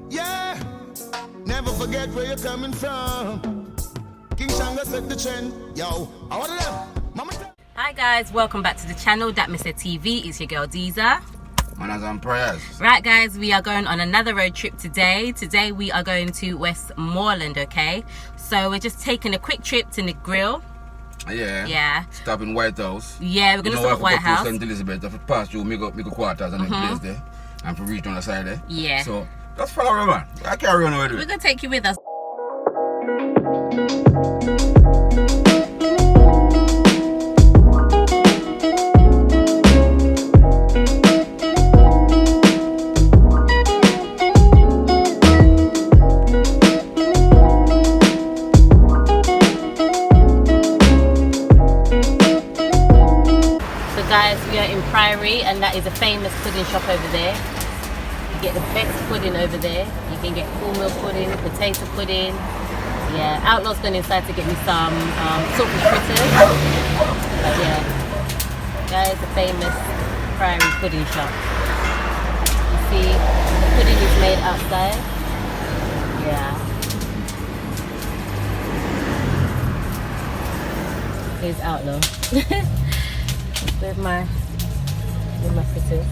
Yeah, never forget where you're coming from. King Shanga set the trend. Yo, I want them. Mama. Hi guys, welcome back to the channel, datmisehtv. It's your girl Diza. Manners and prayers. Right guys, we are going on another road trip today. Today we are going to Westmoreland, okay? So we're just taking a quick trip to Negril. Yeah. Stop in White House. Yeah, we're going to stop at White House. St. Elizabeth, if we pass through Migo quarters and then place there. And for reach on the side there. Yeah. So let's follow her, man. I carry on with it. We're going to take you with us. Guys, we are in Priory and that is a famous pudding shop over there. You get the best pudding over there. You can get cornmeal pudding, potato pudding. Yeah, Outlaw's gone inside to get me some saltfish fritters. But yeah, that is a famous Priory pudding shop. You see, the pudding is made outside. Yeah. Here's Outlaw. with my fritters.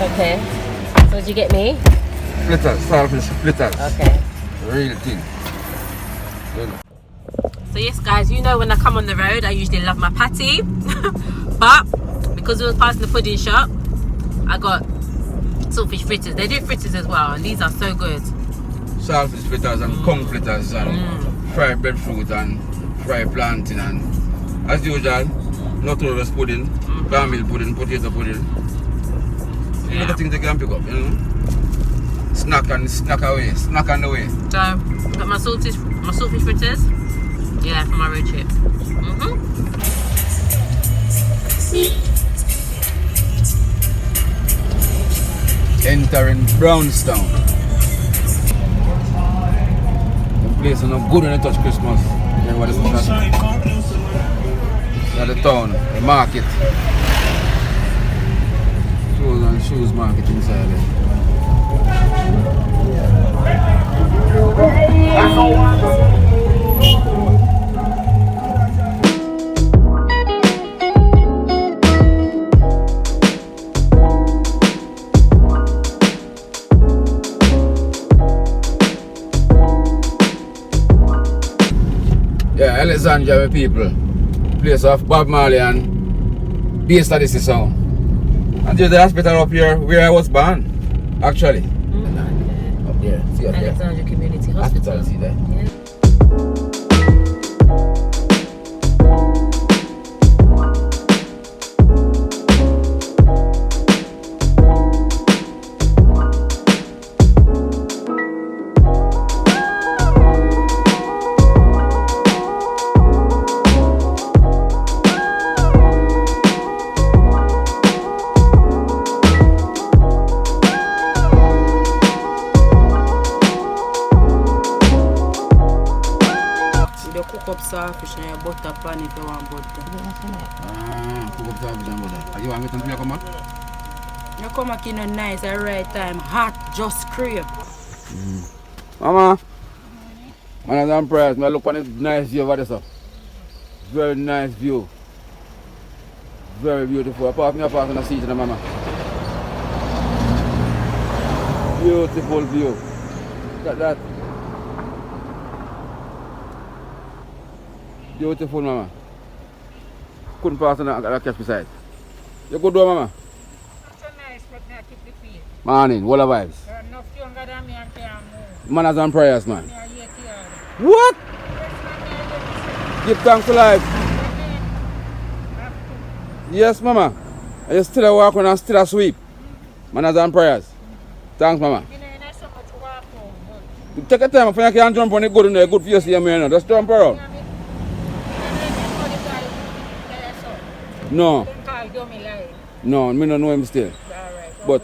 Okay. So did you get me? Fritters, saltfish fritters. Okay. Real thing. So yes guys, you know when I come on the road I usually love my patty. But because we was passing the pudding shop, I got saltfish fritters. They do fritters as well and these are so good. Saltfish fritters and conch fritters and fried breadfruit and fried plantain and as usual, notorious pudding, cornmeal pudding, potato pudding. Yeah. Other things they can pick up, you know. Snack on the way. So got my saltfish fritters. Yeah, for my road trip. Entering Brownstown. The place is not good when you touch Christmas. Yeah, what is that? The town, the market. Clothes and shoes market inside there. Yeah, Alexandria people. Place of Bob Marley and based on this sound. And there's the hospital up here where I was born, actually. Up there, see up there. Alexandria Community Hospital. See there. Yeah. Cook up saltfish and butter pan if you want butter. Cook up saltfish and butter. You want me to come back? You come back in a nice, at right time, hot, just crave. Mama, manners and prayers. I look on this nice view over there, sir. Very nice view. Very beautiful. Apart from me, apart from the seat, mama. Beautiful view. Look at that. Beautiful, mama. Couldn't pass on that cash beside. You good, mama? That's so nice, but I keep the feet. Morning, what are vibes? You're enough younger than me and can't move. Manners and prayers, man. You're 8 years. What? Give thanks to life. Yes, mama. Are you still a walk and still a sweep? Manners and prayers. Thanks, mama. You know, you're not so much walk home, but Take a time if you can't jump on it good in there. Good for you, see me now. Just jump around. No. No, me don't know him still. Alright. But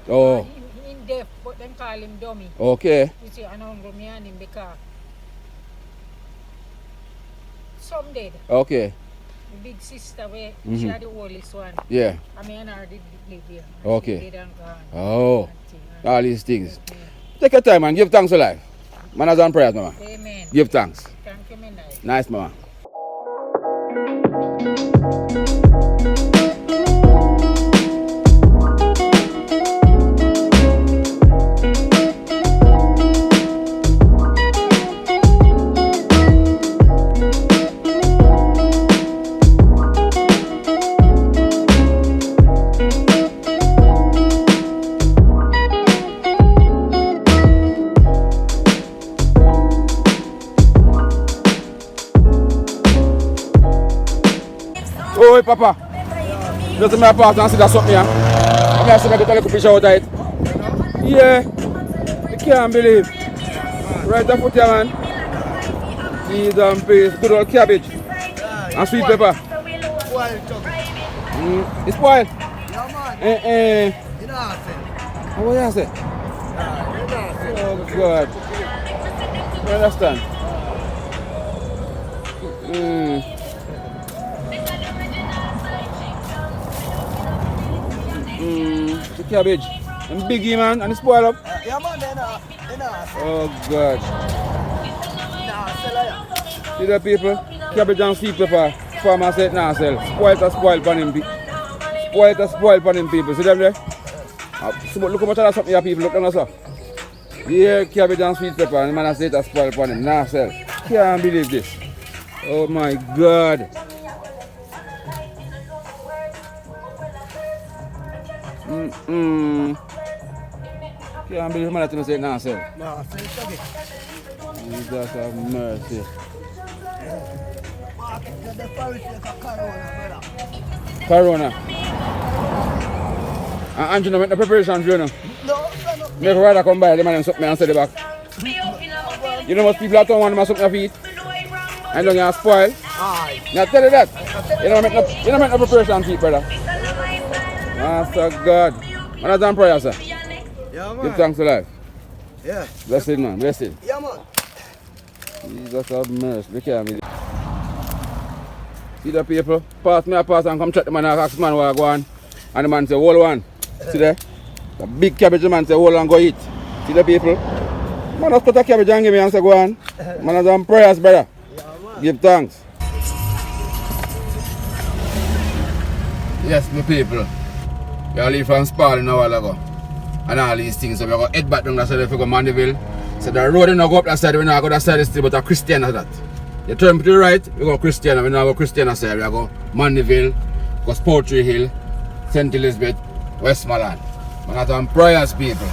oh. In deaf, but them call him dummy. Okay. You see, I know me and him because some dead. Okay. The big sister, Mhm. she had the oldest one. Yeah. I mean, I did live here. Okay. She dead and gone. Oh. Auntie, All these things. yeah. Take your time and give thanks for life. Manners and prayers, mama. Amen. Give thanks. Thank you, my nice. Nice, mama. Oh, papa. Just my part and see that something here. I'm going to get a little picture out of it. Yeah. I can't believe. Right the foot here, man. Cheese and paste. Good old cabbage. And sweet pepper. It's spoiled. You know What do you say? Oh, God. You understand? The cabbage. And biggie, man. And it's spoiled up. Yeah, man, they know. Oh, God. Sell See the people? Cabbage and sweet pepper. Farmer said nah sell. Spoiled for him. Spoiled for him people. See them there? So look how much of something here people. Look down there. Yeah, cabbage and sweet pepper. And the man said it's spoiled for him. Nah sell. Can't believe this. Oh my God. Can't believe the man said nah sell. No, sell it. Jesus have mercy. The parish like a Corona, brother. Corona. And Angela make the preparation for you now. No. Make rather come by them and something and sell it back. You know most people at home want to something to eat. And don't get spoil. Aye. Now tell you that. You don't make no preparation for it, brother. Master God. Man, I done prayer, sir. Yeah, man. Give thanks to life. Yeah. Blessed man, blessed. Yeah, man. Jesus have mercy. Look at me. See the people? Pass me a pass and come check the man and ask the man where I go on. And the man say, hold one. See there? The big cabbage, the man say, hold on, go eat. See the people? Man, just cut a cabbage and give me and say, go on. Man, has done prayers, brother. Yeah, man. Give thanks. Yes, my people. We are leaving from Spalding a while ago. And all these things. So we go head back down that side if we go Mandeville. So the road is not go up that side, we not go that side still, but a Christian is that. You turn to the right, we go Christian, we not go Christian side, we go Mandeville, go Sportry Hill, St. Elizabeth, Westmoreland. Man, that's on prayers, people.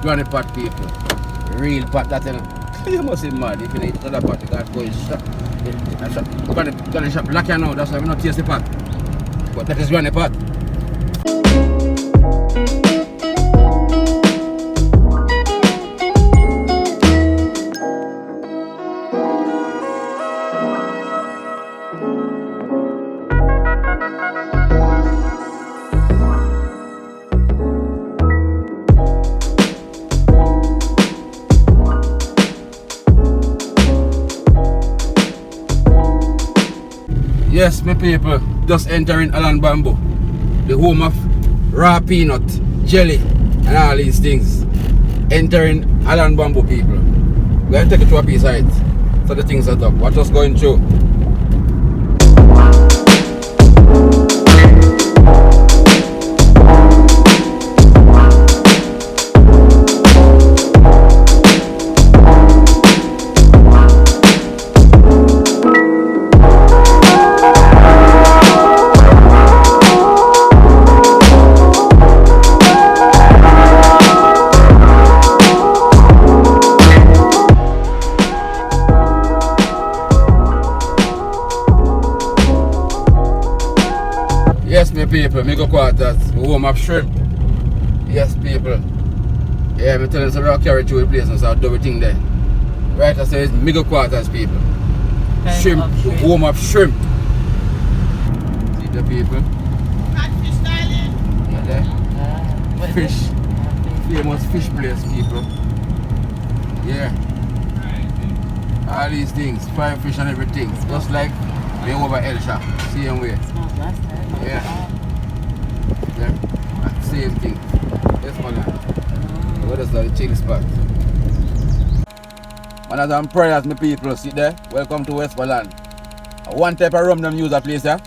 Granny pot people. Real pot that you know. You must be mad if you eat another pot, you can't go in shop. Granny shop black now, that's why we not taste the pot. But that is granny pot. Yes, my people, just entering Alan Bamboo, the home of raw peanut, jelly, and all these things. Entering Alan Bamboo, people. We're going to take it to a piece of it, so the things are up. We're just going through. me people, me go quarters, home of shrimp. Yes, people. Yeah, me tell you, so I carry through the place and so I do everything there. Right, I say it's mega quarters, people. Shrimp, the home of shrimp. See the people? Catfish styling. Yeah, there. Fish. Famous fish place, people. Yeah. All these things, fried fish and everything. Just like me over El Shop. Same way. Yeah. Yeah. Same thing. Westmoreland. What is that? The chill spot. Manners and prayers, my people. See there? Welcome to Westmoreland. One type of rum them use a place there.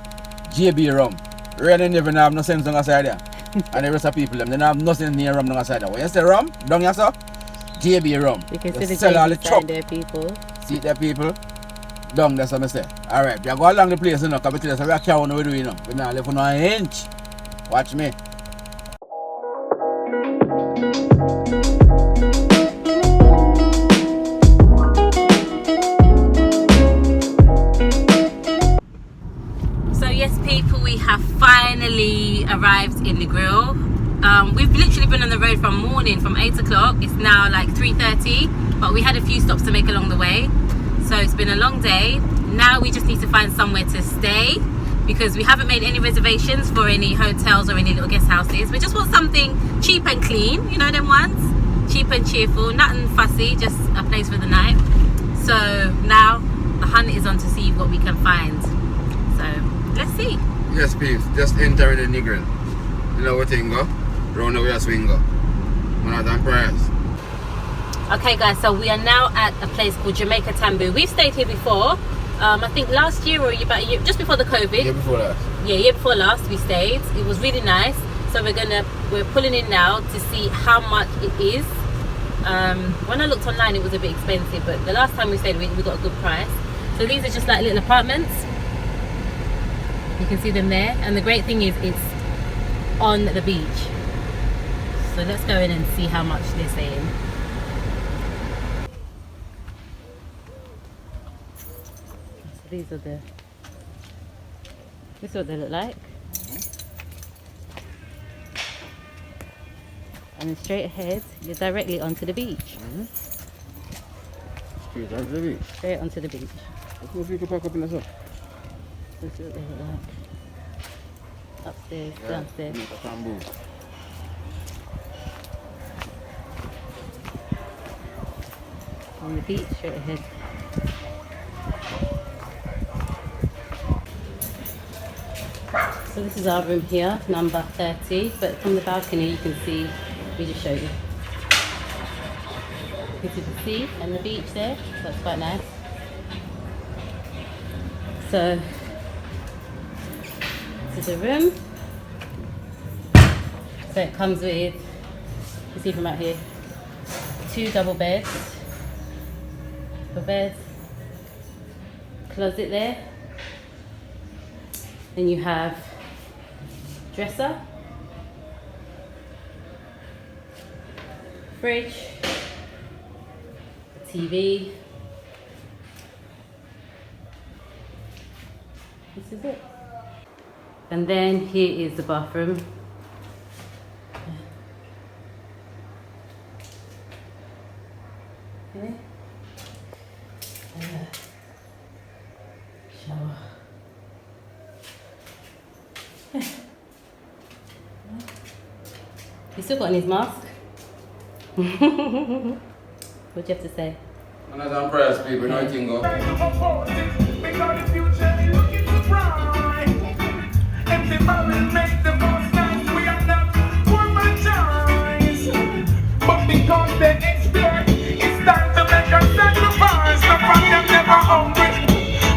JB rum. Really never have no sense on the side there. And the rest of people them, they don't have nothing near rum on the side there. When you say rum, down here, sir? JB rum. You can see They the sell all the JB truck. sign there, people. See there, people? Down that's what I say. Alright, you go along the place, you know, because we tell you, so we are carrying what we do, you know. We not left on an inch. Watch me. So yes, people, we have finally arrived in Negril. We've literally been on the road from morning, from 8 o'clock. It's now like 3:30, but we had a few stops to make along the way. So it's been a long day. Now we just need to find somewhere to stay because we haven't made any reservations for any hotels or any little guest houses. We just want something cheap and clean, you know them ones? Cheap and cheerful, nothing fussy, just a place for the night. So now the hunt is on to see what we can find. So let's see. Yes, please. Just enter the Negril. You know what thing go? Round the way a swing go. Manners and prayers. Okay guys, so we are now at a place called Jamaica Tambu. We've stayed here before. I think last year or about a year, just before the COVID. Year before last. Yeah, year before last we stayed. It was really nice. So we're pulling in now to see how much it is. When I looked online it was a bit expensive, but the last time we stayed we got a good price. So these are just like little apartments. You can see them there, and the great thing is it's on the beach. So let's go in and see how much they're saying. So these are this is what they look like. And then straight ahead, you're directly onto the beach. Straight onto the beach. Straight onto the beach. Let's go if you can park up in the sun. This is what they look like. Upstairs, downstairs. Jamaica Tambu. On the beach, straight ahead. So this is our room here, number 30, but from the balcony you can see, we just showed you. You can see the sea and the beach there, so that's quite nice. So, this is the room. So it comes with, you see from out here, 2 double beds. For beds, closet there. Then you have dresser, fridge, TV. This is it. And then here is the bathroom. Okay. Shower. He's still got on his mask. What do you have to say? Manners and prayers, people. No thing go. Because the future is looking bright. And the will make the most nice. We are not woman choice. But because they expect, it's time to make a sacrifice. The family never hungry.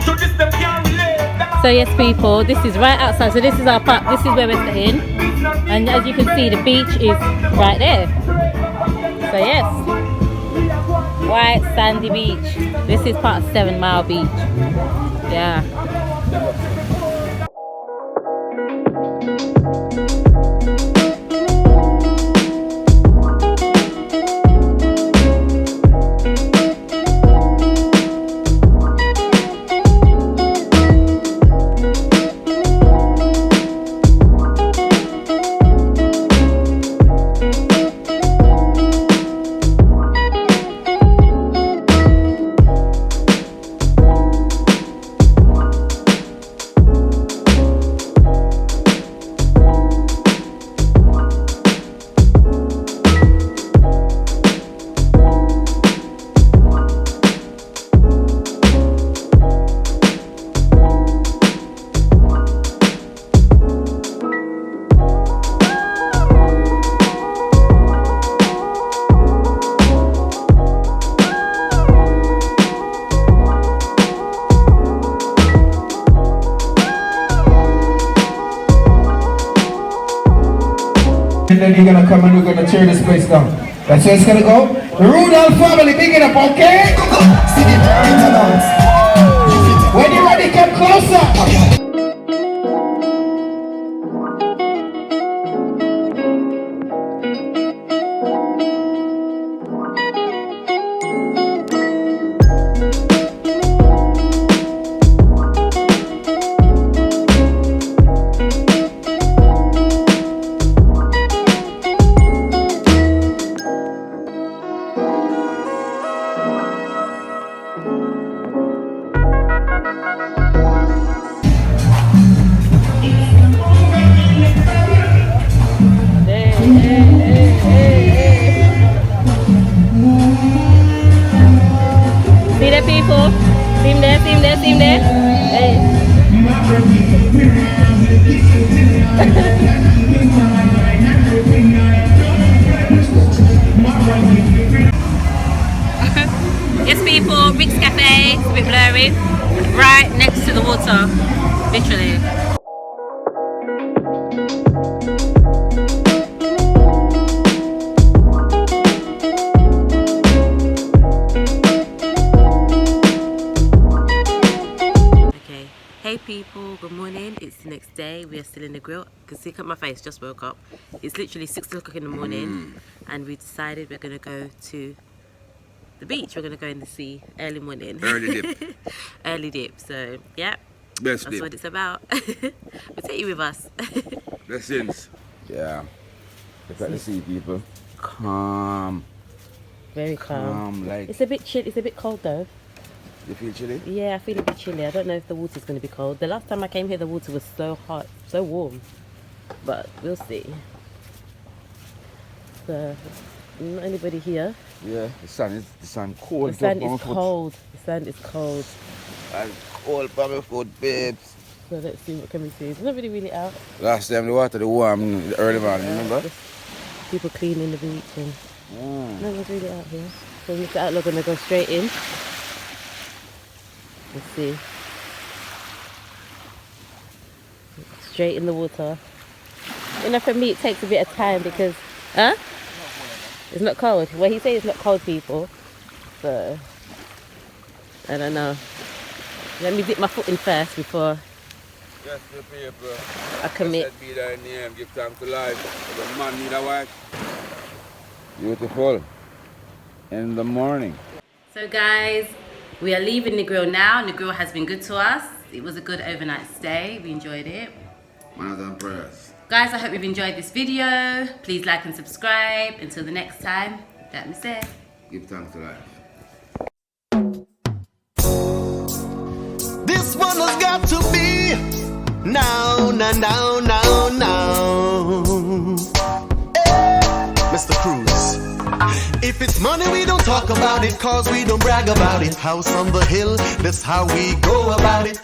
So this them can't relate. So yes, people, this is right outside. So this is our park. This is where we're staying, and as you can see, the beach is right there. So yes, white sandy beach. This is part of 7 Mile Beach. Yeah. and then you're gonna come and we're gonna tear this place down. That's how it's gonna go. The Rudolph family, big it up, okay? When you're ready, come closer. See the people? See him there, see him there, see him there? Hey. Yes people, Rick's Cafe, it's a bit blurry. Right next to the water, literally. Hey people, good morning. It's the next day. We are still in the grill. You can see, look at my face, just woke up. It's literally 6 o'clock in the morning and we decided we're going to go to the beach. We're going to go in the sea early morning. Early dip. Early dip. So yeah, Best that's dip. what it's about. We'll take you with us. Blessings. Yeah. Look at the sea, people. Calm. Very calm. Like, It's a bit chill. It's a bit cold though. you feel chilly? Yeah, I feel a bit chilly. I don't know if the water's going to be cold. The last time I came here, the water was so hot, so warm. But we'll see. So, not anybody here. Yeah, the sun cold. The sand is cold. The sand is cold. And cold for my foot, babes. So let's see what can we see. There's nobody really out. Last time the water, the warm in the early morning, remember? Just people cleaning the beach and no one's really out here. So Mr. Outlaw gonna go straight in. Let's see. Straight in the water. You know, for me it takes a bit of time because, it's not cold. Well, he says it's not cold, people. So, I don't know. Let me dip my foot in first before Yes, the paper. I commit. Be thy name, give thanks to life. The man need a wife. Beautiful. In the morning. So guys, we are leaving Negril now. Negril has been good to us. It was a good overnight stay. We enjoyed it. Manners and prayers. Guys, I hope you've enjoyed this video. Please like and subscribe. Until the next time, that me say. Give thanks to life. This one has got to be now, now, now, now, now. Hey, Mr. Cruz. If it's money, we don't talk about it, cause we don't brag about it. House on the hill, that's how we go about it.